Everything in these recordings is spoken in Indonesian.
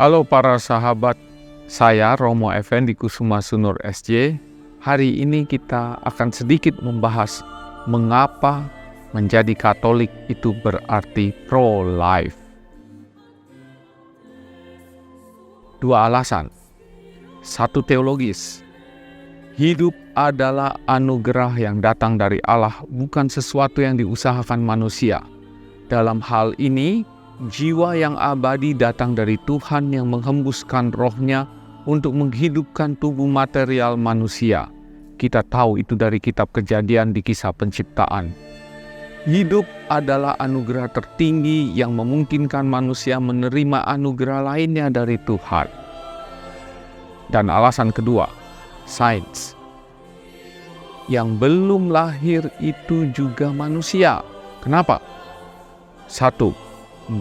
Halo para sahabat, saya Romo Effendi Kusuma Sunur SJ. Hari ini kita akan sedikit membahas mengapa menjadi Katolik itu berarti pro-life. Dua alasan. Satu teologis. Hidup adalah anugerah yang datang dari Allah, bukan sesuatu yang diusahakan manusia. Dalam hal ini, jiwa yang abadi datang dari Tuhan yang menghembuskan rohnya untuk menghidupkan tubuh material manusia. Kita tahu itu dari kitab Kejadian di kisah penciptaan. Hidup adalah anugerah tertinggi yang memungkinkan manusia menerima anugerah lainnya dari Tuhan. Dan alasan kedua, sains. Yang belum lahir itu juga manusia. Kenapa? Satu,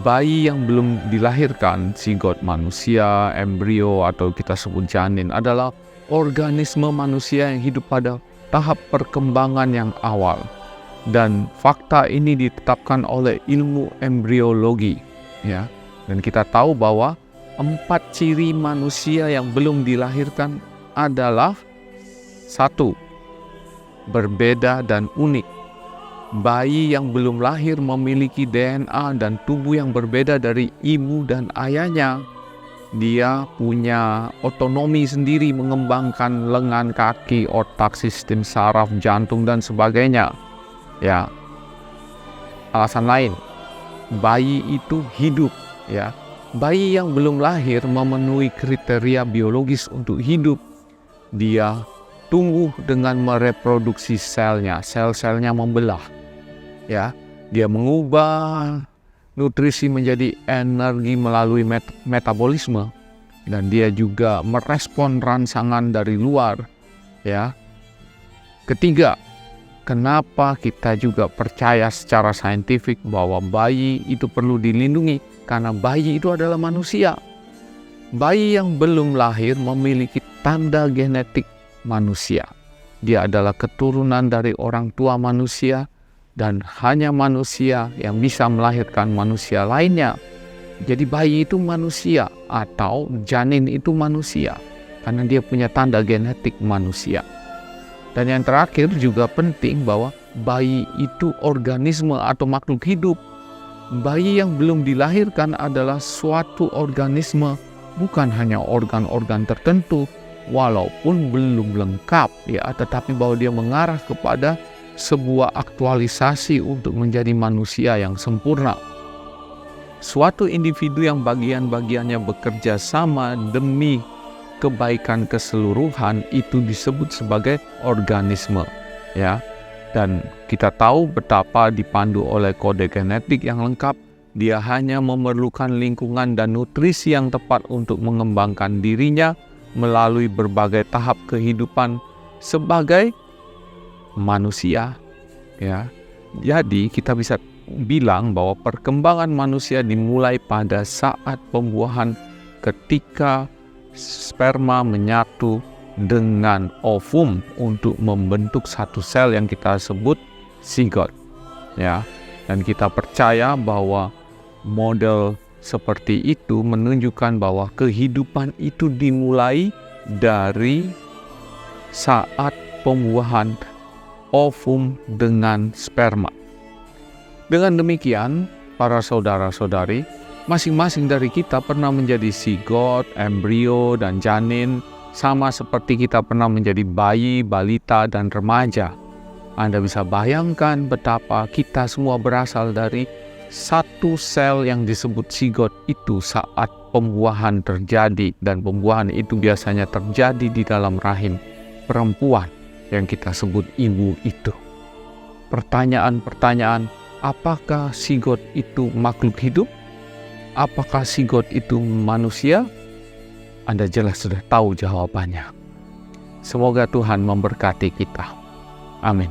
bayi yang belum dilahirkan, zigot manusia, embrio atau kita sebut janin adalah organisme manusia yang hidup pada tahap perkembangan yang awal. Dan fakta ini ditetapkan oleh ilmu embriologi, ya. Dan kita tahu bahwa 4 ciri manusia yang belum dilahirkan adalah: 1. Berbeda dan unik. Bayi yang belum lahir memiliki DNA dan tubuh yang berbeda dari ibu dan ayahnya. Dia punya otonomi sendiri, mengembangkan lengan, kaki, otak, sistem saraf, jantung, dan sebagainya. Ya. Alasan lain, bayi itu hidup, ya. Bayi yang belum lahir memenuhi kriteria biologis untuk hidup. Dia tumbuh dengan mereproduksi selnya, sel-selnya membelah. Ya, dia mengubah nutrisi menjadi energi melalui metabolisme, dan dia juga merespon rangsangan dari luar. Ya. Ketiga, kenapa kita juga percaya secara saintifik bahwa bayi itu perlu dilindungi? Karena bayi itu adalah manusia. Bayi yang belum lahir memiliki tanda genetik manusia. Dia adalah keturunan dari orang tua manusia, dan hanya manusia yang bisa melahirkan manusia lainnya. Jadi bayi itu manusia atau janin itu manusia karena dia punya tanda genetik manusia. Dan yang terakhir juga penting bahwa bayi itu organisme atau makhluk hidup. Bayi yang belum dilahirkan adalah suatu organisme, bukan hanya organ-organ tertentu, walaupun belum lengkap, ya, tetapi bahwa dia mengarah kepada sebuah aktualisasi untuk menjadi manusia yang sempurna. Suatu individu yang bagian-bagiannya bekerja sama demi kebaikan keseluruhan itu disebut sebagai organisme, ya. Dan kita tahu betapa dipandu oleh kode genetik yang lengkap, dia hanya memerlukan lingkungan dan nutrisi yang tepat untuk mengembangkan dirinya melalui berbagai tahap kehidupan sebagai manusia, ya. Jadi kita bisa bilang bahwa perkembangan manusia dimulai pada saat pembuahan, ketika sperma menyatu dengan ovum untuk membentuk satu sel yang kita sebut zigot, ya. Dan kita percaya bahwa model seperti itu menunjukkan bahwa kehidupan itu dimulai dari saat pembuahan ovum dengan sperma. Dengan demikian, para saudara-saudari, masing-masing dari kita pernah menjadi zigot, embrio, dan janin, sama seperti kita pernah menjadi bayi, balita, dan remaja. Anda bisa bayangkan betapa kita semua berasal dari satu sel yang disebut zigot itu saat pembuahan terjadi, dan pembuahan itu biasanya terjadi di dalam rahim perempuan yang kita sebut ibu itu. Pertanyaan-pertanyaan, apakah zigot itu makhluk hidup? Apakah zigot itu manusia? Anda jelas sudah tahu jawabannya. Semoga Tuhan memberkati kita. Amin.